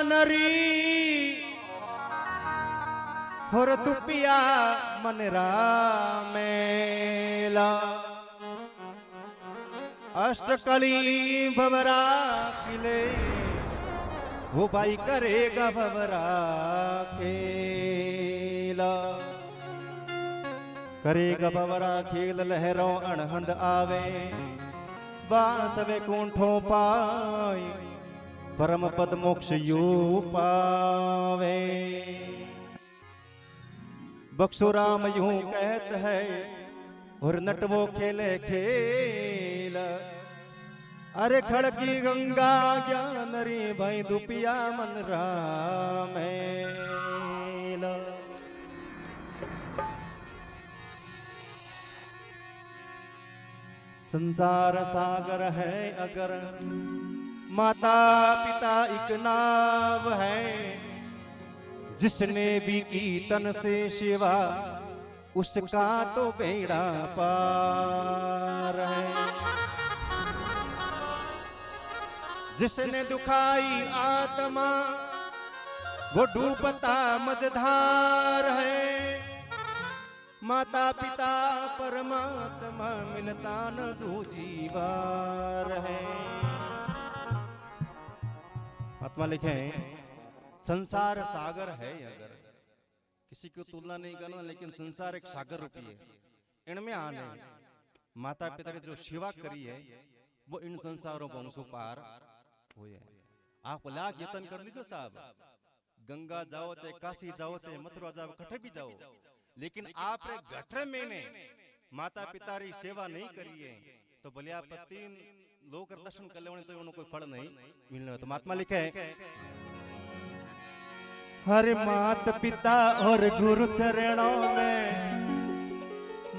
नरी होर तुपिया मन रामेला अष्टकली भवरा किले वो भाई करेगा भवरा खेला करेगा भवरा खेल लहरों अणहंद आवे बांसवे कुंठों पाई परम पद मोक्ष यू पावे। बख्शो राम यूं कहत है और नटवो खेले खेल अरे खड़की गंगा ज्ञान रे भाई दुपिया मन रामेला। संसार सागर है अगर माता पिता एक नाव है जिसने भी की तन से शिवा उसका तो बेड़ा पार है। जिसने दुखाई आत्मा वो डूबता मझधार है। माता पिता परमात्मा मिलता न दूजी बार है। आत्मा लिखे संसार सागर है अगर किसी को तुलना नहीं करना लेकिन संसार एक सागर रूपी है। इनमें आने माता पिता ने जो सेवा करी है वो इन संसारों को उनको पार हो जाए। आप लाख यत्न कर लीजिए साहब गंगा जाओ चाहे काशी जाओ चाहे मथुरा जाओ कठे भी जाओ लेकिन आप गठरे में ने माता पिता री सेवा नहीं करी है तो भले आप 3 लोग दर्शन कर ले तो उनको कोई फल नहीं मिलने। तो महात्मा लिखे हर माता पिता और गुरु चरणों में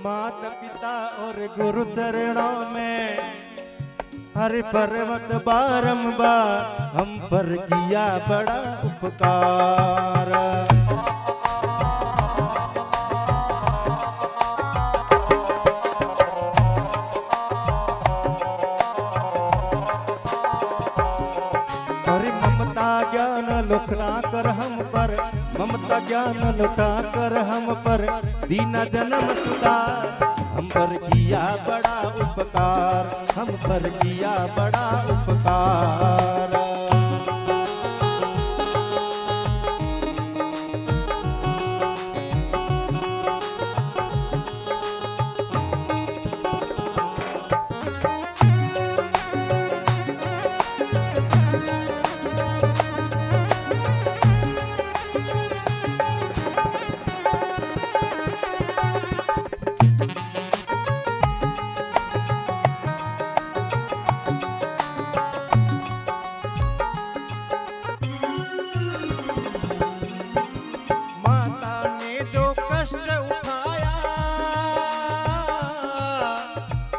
माता पिता और गुरु चरणों में हर पर्वत बारंबार हम पर किया बड़ा उपकार। लुटा कर हम पर ममता ज्ञान लुटा कर हम पर दीना जन्म सुधार हम पर किया बड़ा उपकार हम पर किया बड़ा उपकार।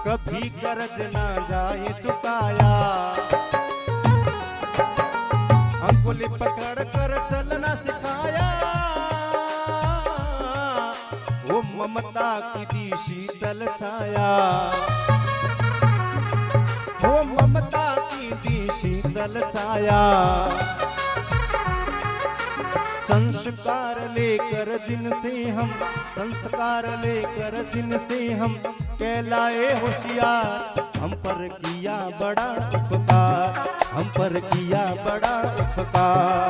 कभी कर्ज ना जाए चुकाया अंगुली पकड़ कर चलना सिखाया। वो ममता की दी शीतल छाया वो ममता की दी शीतल छाया। संस्कार लेकर जिनसे हम कहलाए होशियार हम पर किया बड़ा उपकार हम पर किया बड़ा उपकार।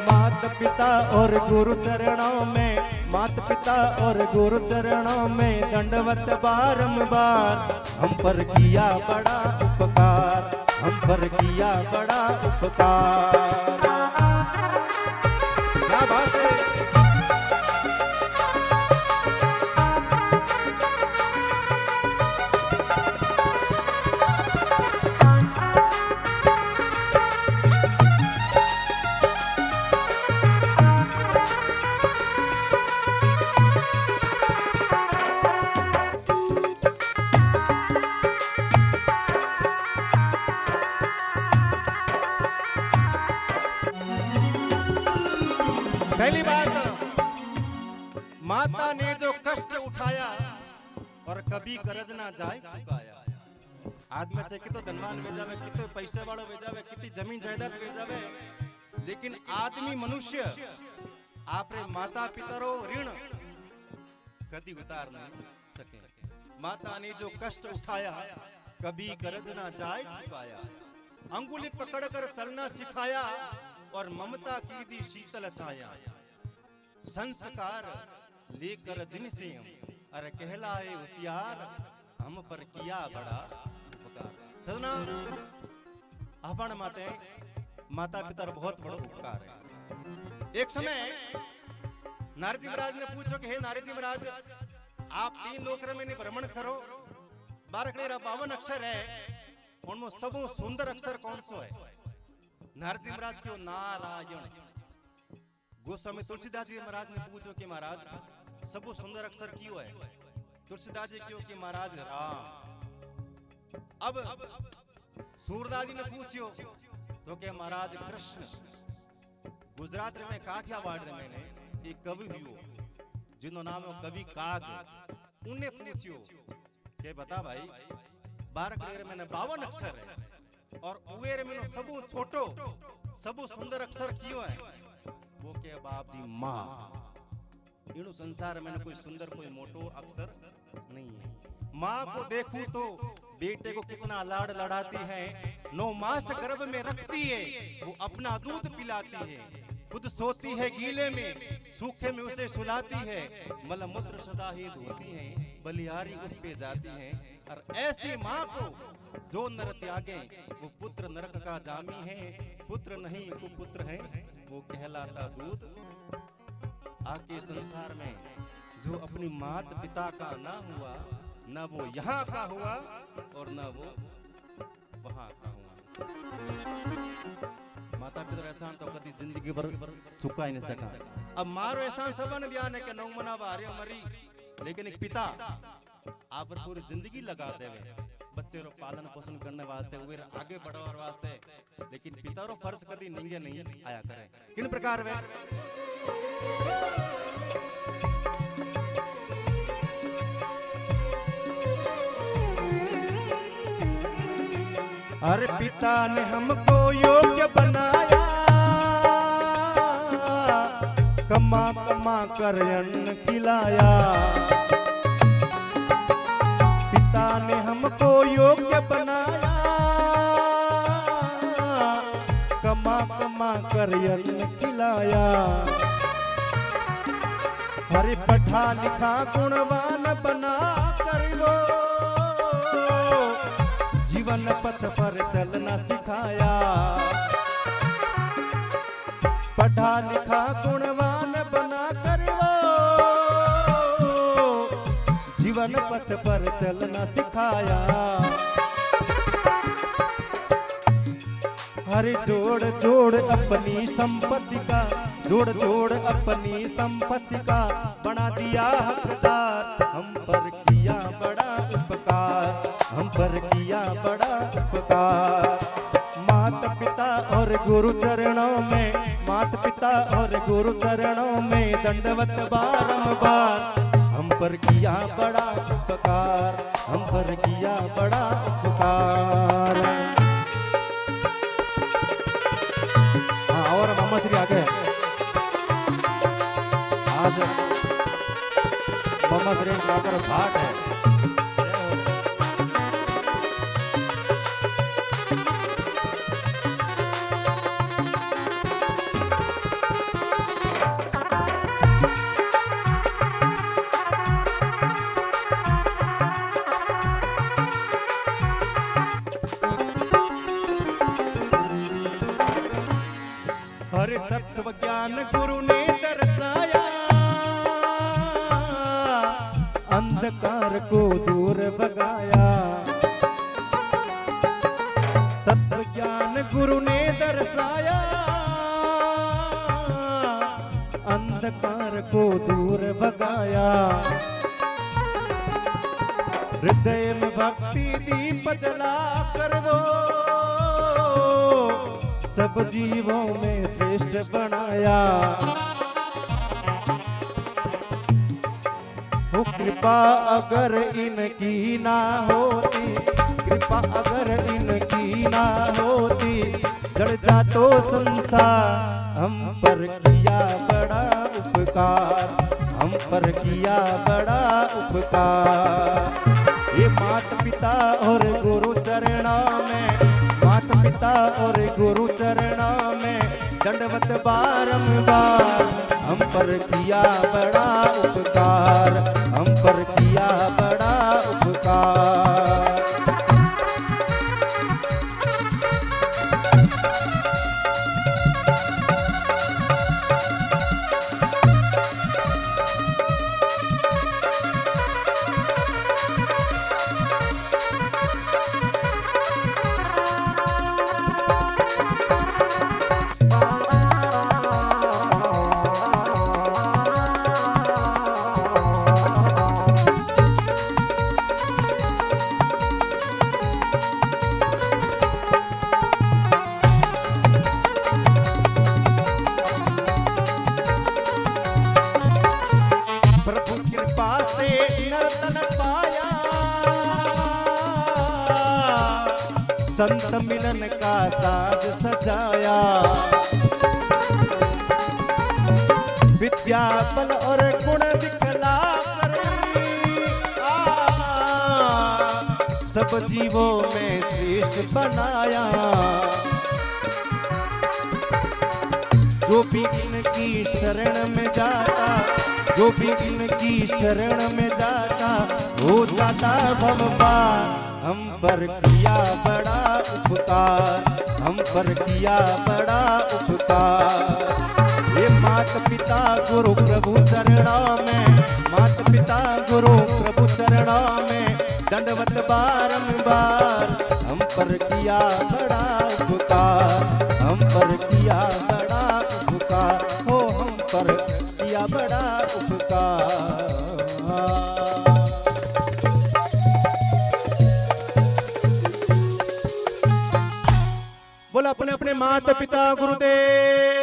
माता पिता और गुरु चरणों में माता पिता और गुरु चरणों में दंडवत बारंबार हम पर किया बड़ा उपकार हम पर किया बड़ा उपकार। क्या बात है। पहली बात माता ने जो कष्ट उठाया और कभी कर्ज ना जाए चुकाया। आदमी चाहे कितो धनवान वे जावे कितो पैसे वालों वे जावे कितनी जमीन जायदाद वे जावे लेकिन आदमी मनुष्य आपरे माता पितरो ऋण कभी उतार नहीं सके। माता ने जो कष्ट उठाया कभी कर्ज ना जाए चुकाया, अंगुली पकड़कर चलना सिखाया और ममता की दी शीतल छाया। संस्कार लेकर दिन से अरे कहलाए होशियार, हम पर किया बड़ा उपकार। सजना अपन माते माता पिता बहुत बड़ा उपकार है। एक समय नारद महाराज ने पूछो कि हे नारद महाराज, आप 3 लोक में भ्रमण करो, 52 अक्षर है, उनमें सबो सुंदर अक्षर कौन सो है? नारद महाराज क्यों? नारायण। गोस्वामी तुलसीदास जी महाराज ने पूछो कि महाराज सबो सुंदर अक्षर क्यों है? तुलसीदास जी क्यों कि महाराज राम। अब सूरदास जी ने पूछो तो के महाराज कृष्ण। गुजरात में काठियावाड़ में एक कवि हुआ जिनो नाम है कवि काग, उन्हें पूछो के बता भाई 12 में 52 अक्षर है और उवेर में सबो छोटो सबो सुंदर अक्षर क्यों है? वो के बाप जी माँ। इनु संसार में कोई सुंदर कोई मोटो अक्षर नहीं है। माँ को देखूं तो बेटे को कितना लाड़ लड़ाती है, 9 मास गर्भ में रखती है, वो अपना दूध पिलाती है, खुद सोती है गीले में, सूखे में उसे सुलाती है, मल मूत्र सदा ही धोती है, बलिहारी उस पे जाती है। और ऐसी माँ को जो नर त्यागे वो पुत्र नरक का जामी है, पुत्र नहीं कुपुत्र है, वो कहलाता दूध। आके संसार में जो अपनी मात पिता का ना हुआ, न वो यहाँ का हुआ और न वो वहाँ का हुआ। माता पिता एहसान तो कभी जिंदगी भर चुका ही नहीं सका। अब मारो एहसान सबन बयान है कि 9 मना बारे मरी, लेकिन एक पिता आप पर पूरी जिंदगी लगा देवे बच्चे रो पालन पोषण करने वास्ते, वे आगे बढ़ाने वास्ते, लेकिन पिता रो फर्ज कभी निंगे नहीं आया करे। किन प्रकार वे अरे पिता ने हमको योग्य बनाया, कमा कमा कर अन्न खिलाया। पिता ने हमको योग्य बनाया, कमा कमा कर अन्न खिलाया। हरि पढ़ा लिखा गुणवान बना कर वो जीवन पथ पर चलना सिखाया। पढ़ा लिखा गुणवान बना कर वो जीवन पथ पर चलना सिखाया। हरि जोड़ जोड़ अपनी संपत्ति का, जोड़ जोड़ अपनी संपत्ति का बना दिया हकदार। हम पर किया बड़ा उपकार, हम पर किया बड़ा उपकार। माता पिता और गुरु चरणों में, माता पिता और गुरु चरणों में दंडवत बारंबार। हम पर किया बड़ा उपकार, हम पर किया बड़ा उपकार। हाँ और मामा श्री आगे आज मामा श्री का भाट है। हरे तत्व ज्ञान गुरु ने दर्शाया, अंधकार को दूर भगाया। तत्व ज्ञान गुरु ने दर्शाया, अंधकार को दूर भगाया। हृदय में भक्ति दीप जला कर वो सब जीवों में श्रेष्ठ बनाया। वो कृपा अगर इनकी ना होती, कृपा अगर इनकी ना होती, जल जातो संसार, हम पर किया बड़ा उपकार, हम पर किया बड़ा उपकार। ये माता पिता और गुरु चरणों में, माता पिता और गुरु चरणों में दंडवत बारंबार। हम पर किया बड़ा उपकार, हम पर किया बड़ा उपकार। संत मिलन का साज सजाया, विद्या बल और गुण दिखला कर सब जीवों में श्रेष्ठ बनाया। जो भी इनकी शरण में जाता, जो भी इनकी शरण में जाता हो जाता भव पार। हम पर किया बड़ा उपकार, हम पर किया बड़ा उपकार। ये माता पिता गुरु प्रभु चरणों में, माता पिता गुरु प्रभु चरणों में दंडवत बारंबार। हम पर किया बड़ा उपकार, हम पर किया बड़ा उपकार, हो हम पर किया बड़ा उपकार। बोला अपने अपने माता पिता गुरुदेव